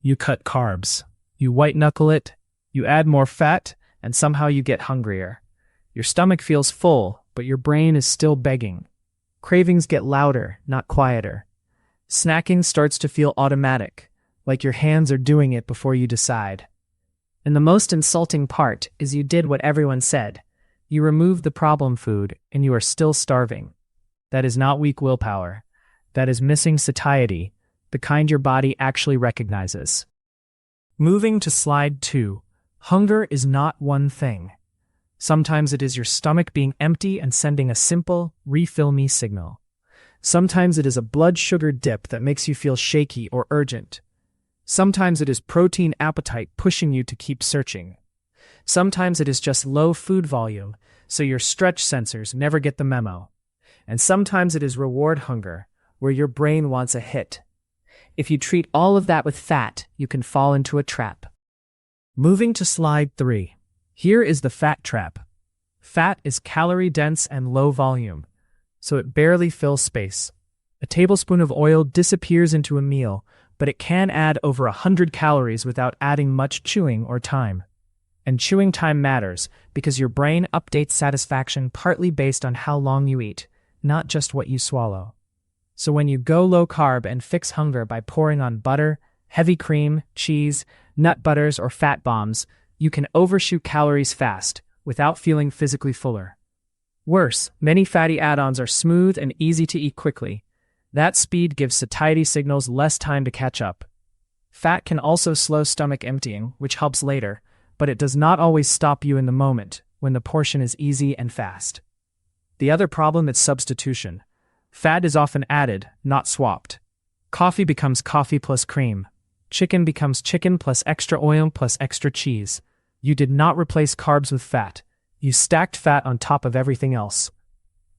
You cut carbs. You white-knuckle it. You add more fat, and somehow you get hungrier. Your stomach feels full, but your brain is still begging. Cravings get louder, not quieter. Snacking starts to feel automatic, like your hands are doing it before you decide. And the most insulting part is you did what everyone said. You removed the problem food, and you are still starving. That is not weak willpower. That is missing satiety, the kind your body actually recognizes. Moving to slide 2. Hunger is not one thing. Sometimes it is your stomach being empty and sending a simple, refill me signal. Sometimes it is a blood sugar dip that makes you feel shaky or urgent. Sometimes it is protein appetite pushing you to keep searching. Sometimes it is just low food volume, so your stretch sensors never get the memo. And sometimes it is reward hunger, where your brain wants a hit. If you treat all of that with fat, you can fall into a trap. Moving to slide 3. Here is the fat trap. Fat is calorie-dense and low volume, so it barely fills space. A tablespoon of oil disappears into a meal, but it can add over 100 calories without adding much chewing or time. And chewing time matters because your brain updates satisfaction partly based on how long you eat, not just what you swallow. So when you go low carb and fix hunger by pouring on butter, heavy cream, cheese, nut butters, or fat bombs, you can overshoot calories fast without feeling physically fuller. Worse, many fatty add-ons are smooth and easy to eat quickly. That speed gives satiety signals less time to catch up. Fat can also slow stomach emptying, which helps later, but it does not always stop you in the moment when the portion is easy and fast. The other problem is substitution. Fat is often added, not swapped. Coffee becomes coffee plus cream. Chicken becomes chicken plus extra oil plus extra cheese. You did not replace carbs with fat. You stacked fat on top of everything else.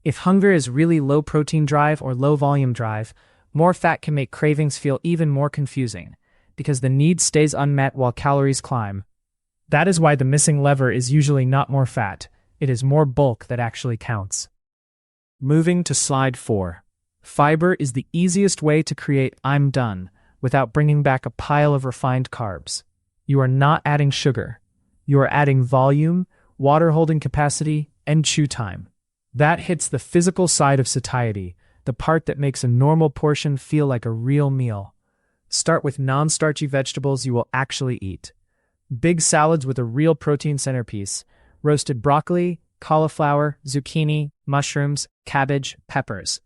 If hunger is really low protein drive or low volume drive, more fat can make cravings feel even more confusing, because the need stays unmet while calories climb. That is why the missing lever is usually not more fat, it is more bulk that actually counts. Moving to slide 4. Fiber is the easiest way to create I'm done without bringing back a pile of refined carbs. You are not adding sugar. You are adding volume, water holding capacity, and chew time. That hits the physical side of satiety, the part that makes a normal portion feel like a real meal. Start with non-starchy vegetables you will actually eat. Big salads with a real protein centerpiece, roasted broccoli, cauliflower, zucchini, mushrooms, cabbage, peppers.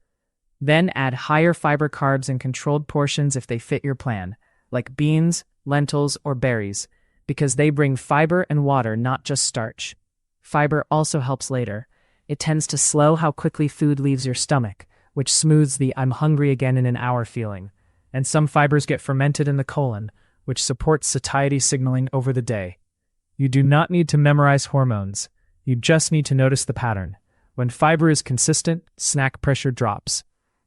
Then add higher fiber carbs in controlled portions if they fit your plan, like beans, lentils, or berries, because they bring fiber and water, not just starch. Fiber also helps later. It tends to slow how quickly food leaves your stomach, which smooths the I'm hungry again in an hour feeling. And some fibers get fermented in the colon, which supports satiety signaling over the day. You do not need to memorize hormones. You just need to notice the pattern. When fiber is consistent, snack pressure drops.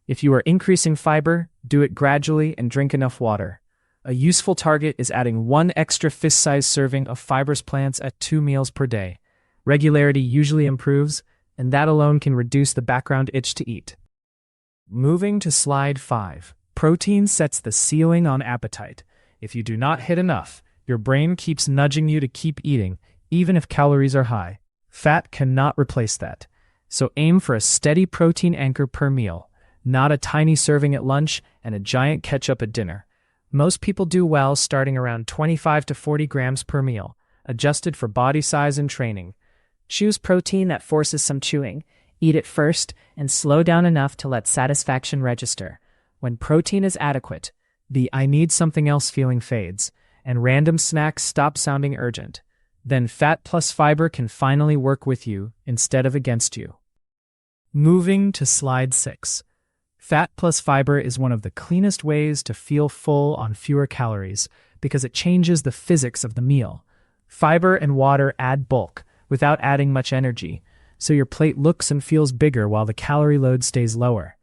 If you are increasing fiber, do it gradually and drink enough water. A useful target is adding 1 extra fist-sized serving of fibrous plants at 2 meals per day. Regularity usually improves, and that alone can reduce the background itch to eat. Moving to slide 5. Protein sets the ceiling on appetite. If you do not hit enough, your brain keeps nudging you to keep eating, even if calories are high. Fat cannot replace that. So aim for a steady protein anchor per meal, not a tiny serving at lunch and a giant ketchup at dinner. Most people do well starting around 25 to 40 grams per meal, adjusted for body size and training. Choose protein that forces some chewing. Eat it first and slow down enough to let satisfaction register. When protein is adequate, the I need something else feeling fades, and random snacks stop sounding urgent. Then fat plus fiber can finally work with you instead of against you. Moving to slide 6. Fat plus fiber is one of the cleanest ways to feel full on fewer calories because it changes the physics of the meal. Fiber and water add bulk without adding much energy, so your plate looks and feels bigger while the calorie load stays lower.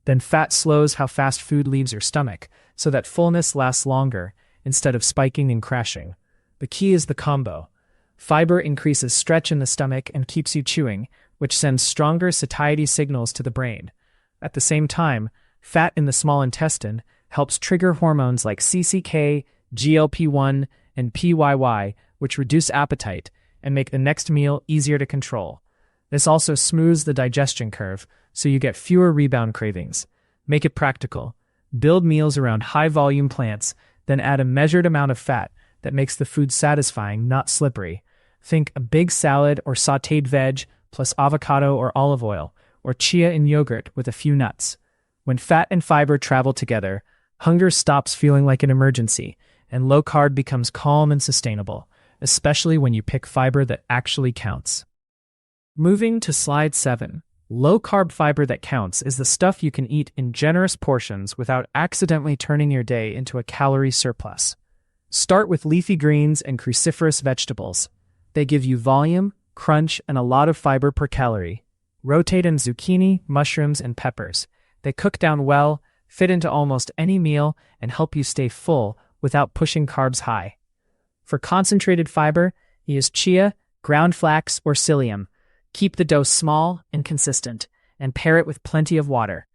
Then fat slows how fast food leaves your stomach, so that fullness lasts longer instead of spiking and crashing. The key is the combo. Fiber increases stretch in the stomach and keeps you chewing, which sends stronger satiety signals to the brain. At the same time, fat in the small intestine helps trigger hormones like CCK, GLP-1, and PYY, which reduce appetite and make the next meal easier to control. This also smooths the digestion curve, so you get fewer rebound cravings. Make it practical. Build meals around high-volume plants, then add a measured amount of fat that makes the food satisfying, not slippery. Think a big salad or sautéed veg plus avocado or olive oil, or chia in yogurt with a few nuts. When fat and fiber travel together, hunger stops feeling like an emergency, and low-carb becomes calm and sustainable, especially when you pick fiber that actually counts. Moving to slide 7. Low-carb fiber that counts is the stuff you can eat in generous portions without accidentally turning your day into a calorie surplus. Start with leafy greens and cruciferous vegetables. They give you volume, crunch, and a lot of fiber per calorie. Rotate in zucchini, mushrooms, and peppers. They cook down well, fit into almost any meal, and help you stay full without pushing carbs high. For concentrated fiber, use chia, ground flax, or psyllium. Keep the dose small and consistent, and pair it with plenty of water.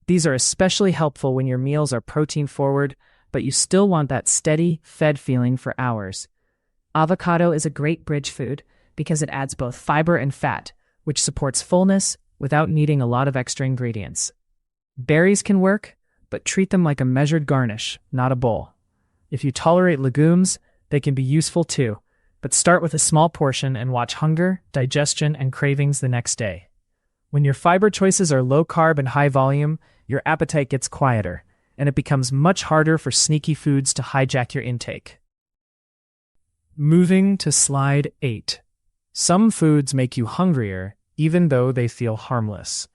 These are especially helpful when your meals are protein-forward, but you still want that steady, fed feeling for hours. Avocado is a great bridge food because it adds both fiber and fat, which supports fullness without needing a lot of extra ingredients. Berries can work, but treat them like a measured garnish, not a bowl. If you tolerate legumes, they can be useful too, but start with a small portion and watch hunger, digestion, and cravings the next day. When your fiber choices are low carb and high volume, your appetite gets quieter, and it becomes much harder for sneaky foods to hijack your intake. Moving to slide 8. Some foods make you hungrier, even though they feel harmless.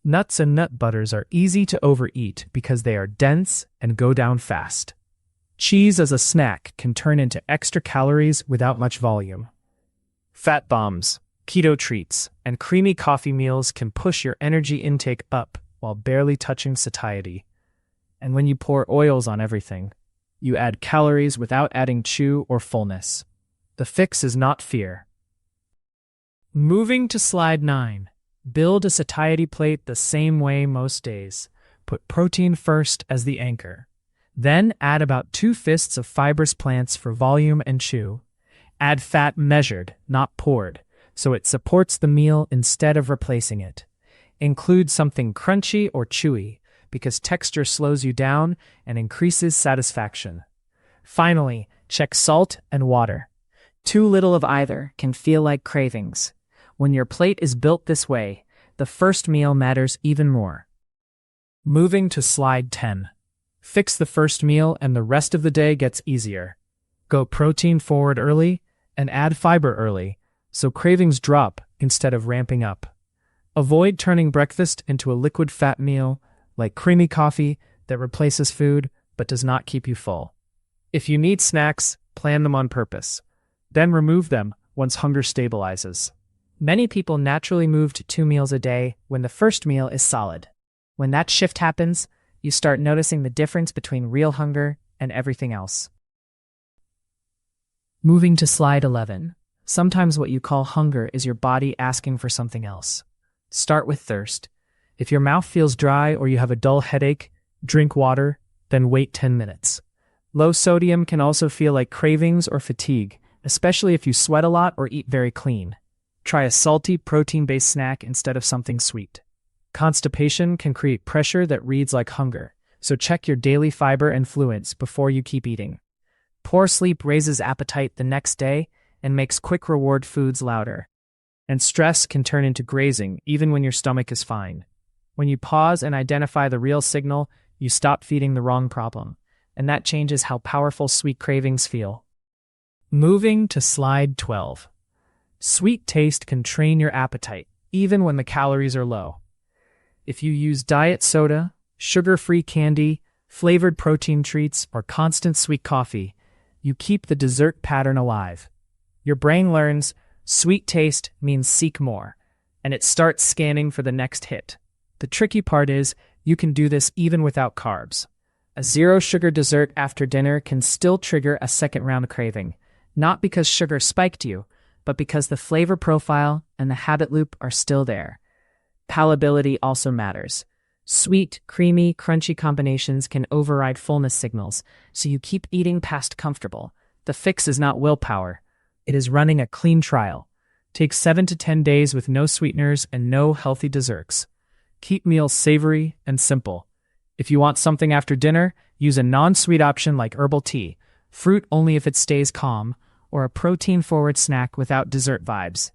Nuts and nut butters are easy to overeat because they are dense and go down fast. Cheese as a snack can turn into extra calories without much volume. Fat bombs, keto treats, and creamy coffee meals can push your energy intake up while barely touching satiety. And when you pour oils on everything, you add calories without adding chew or fullness. The fix is not fear. Moving to slide 9. Build a satiety plate the same way most days. Put protein first as the anchor. Then add about 2 fists of fibrous plants for volume and chew. Add fat measured, not poured, so it supports the meal instead of replacing it. Include something crunchy or chewy, because texture slows you down and increases satisfaction. Finally, check salt and water. Too little of either can feel like cravings. When your plate is built this way, the first meal matters even more. Moving to slide 10. Fix the first meal and the rest of the day gets easier. Go protein forward early and add fiber early, so cravings drop instead of ramping up. Avoid turning breakfast into a liquid fat meal like creamy coffee that replaces food but does not keep you full. If you need snacks, plan them on purpose. Then remove them once hunger stabilizes. Many people naturally move to 2 meals a day when the first meal is solid. When that shift happens, you start noticing the difference between real hunger and everything else. Moving to slide 11. Sometimes what you call hunger is your body asking for something else. Start with thirst. If your mouth feels dry or you have a dull headache, drink water, then wait 10 minutes. Low sodium can also feel like cravings or fatigue, especially if you sweat a lot or eat very clean. Try a salty, protein-based snack instead of something sweet. Constipation can create pressure that reads like hunger, so check your daily fiber and fluids before you keep eating. Poor sleep raises appetite the next day and makes quick reward foods louder. And stress can turn into grazing even when your stomach is fine. When you pause and identify the real signal, you stop feeding the wrong problem, and that changes how powerful sweet cravings feel. Moving to slide 12. Sweet taste can train your appetite, even when the calories are low. If you use diet soda, sugar-free candy, flavored protein treats, or constant sweet coffee, you keep the dessert pattern alive. Your brain learns sweet taste means seek more, and it starts scanning for the next hit. The tricky part is you can do this even without carbs. A zero-sugar dessert after dinner can still trigger a second-round craving, not because sugar spiked you, but because the flavor profile and the habit loop are still there. Palatability also matters. Sweet, creamy, crunchy combinations can override fullness signals, so you keep eating past comfortable. The fix is not willpower. It is running a clean trial. Take 7 to 10 days with no sweeteners and no healthy desserts. Keep meals savory and simple. If you want something after dinner, use a non-sweet option like herbal tea, fruit only if it stays calm, or a protein-forward snack without dessert vibes.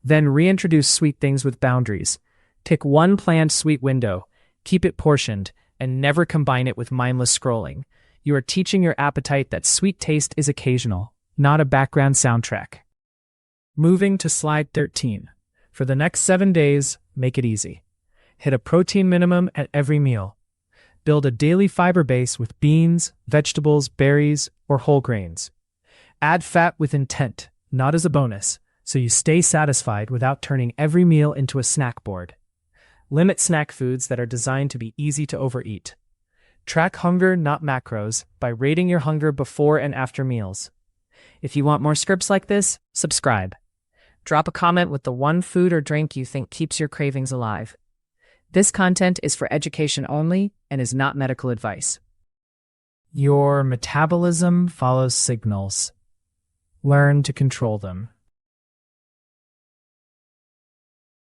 Then reintroduce sweet things with boundaries. Pick one planned sweet window, keep it portioned, and never combine it with mindless scrolling. You are teaching your appetite that sweet taste is occasional, not a background soundtrack. Moving to slide 13. For the next 7 days, make it easy. Hit a protein minimum at every meal. Build a daily fiber base with beans, vegetables, berries, or whole grains. Add fat with intent, not as a bonus, so you stay satisfied without turning every meal into a snack board. Limit snack foods that are designed to be easy to overeat. Track hunger, not macros, by rating your hunger before and after meals. If you want more scripts like this, subscribe. Drop a comment with the one food or drink you think keeps your cravings alive. This content is for education only and is not medical advice. Your metabolism follows signals. Learn to control them.